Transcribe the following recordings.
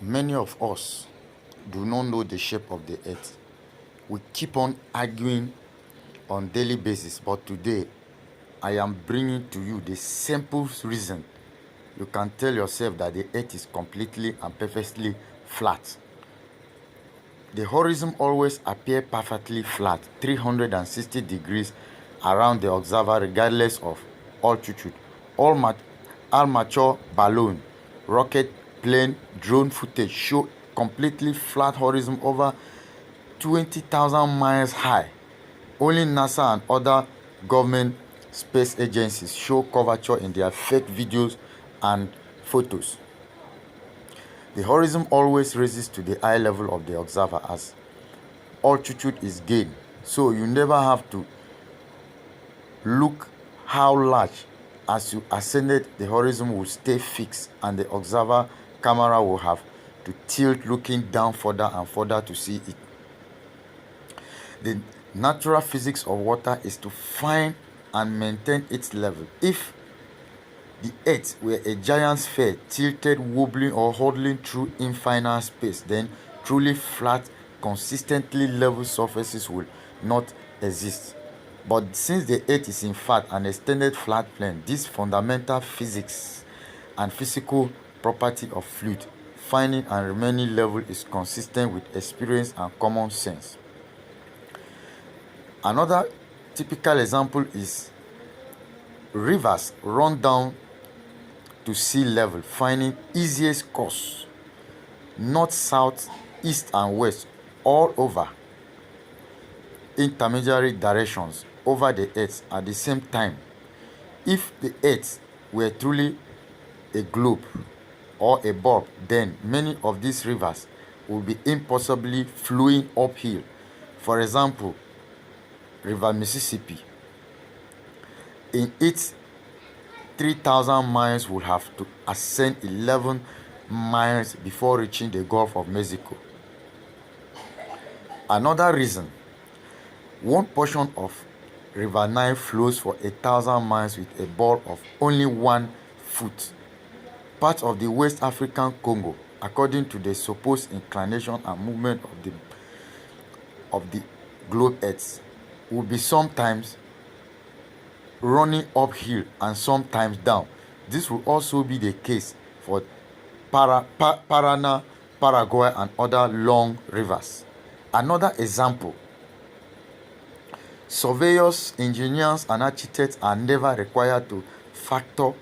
Many of us do not know the shape of the earth. We keep on arguing on daily basis, but today I am bringing to you the simple reason you can tell yourself that the earth is completely and perfectly flat. The horizon always appears perfectly flat, 360 degrees around the observer regardless of altitude. All amateur balloon, rocket, plane, drone footage show completely flat horizon over 20,000 miles high. Only NASA and other government space agencies show curvature in their fake videos and photos. The horizon always rises to the eye level of the observer as altitude is gained, so you never have to look how large. As you ascended, the horizon will stay fixed and the observer camera will have to tilt looking down further and further to see it. The natural physics of water is to find and maintain its level. If the earth were a giant sphere tilted, wobbling or huddling through infinite space, then truly flat, consistently level surfaces will not exist. But since the earth is in fact an extended flat plane, this fundamental physics and physical property of fluid finding and remaining level is consistent with experience and common sense. Another typical example is rivers run down to sea level, finding easiest course north, south, east and west all over intermediary directions over the earth at the same time. If the earth were truly a globe or a bulb, then many of these rivers would be impossibly flowing uphill. For example, River Mississippi in its 3,000 miles would have to ascend 11 miles before reaching the Gulf of Mexico. Another reason, one portion of River Nile flows for 1,000 miles with a bulb of only 1 foot. Part of the West African Congo, according to the supposed inclination and movement of the globe Earth, will be sometimes running uphill and sometimes down. This will also be the case for Paraná, Paraguay and other long rivers. Another example, surveyors, engineers and architects are never required to factor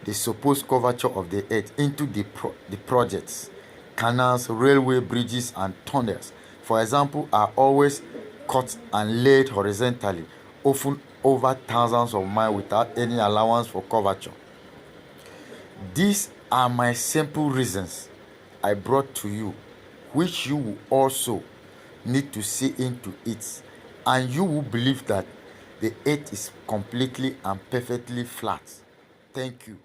the supposed curvature of the earth into the projects. Canals, railway bridges and tunnels, for example, are always cut and laid horizontally, often over thousands of miles without any allowance for curvature. These are my simple reasons I brought to you, which you will also need to see into it, and you will believe that the earth is completely and perfectly flat. Thank you.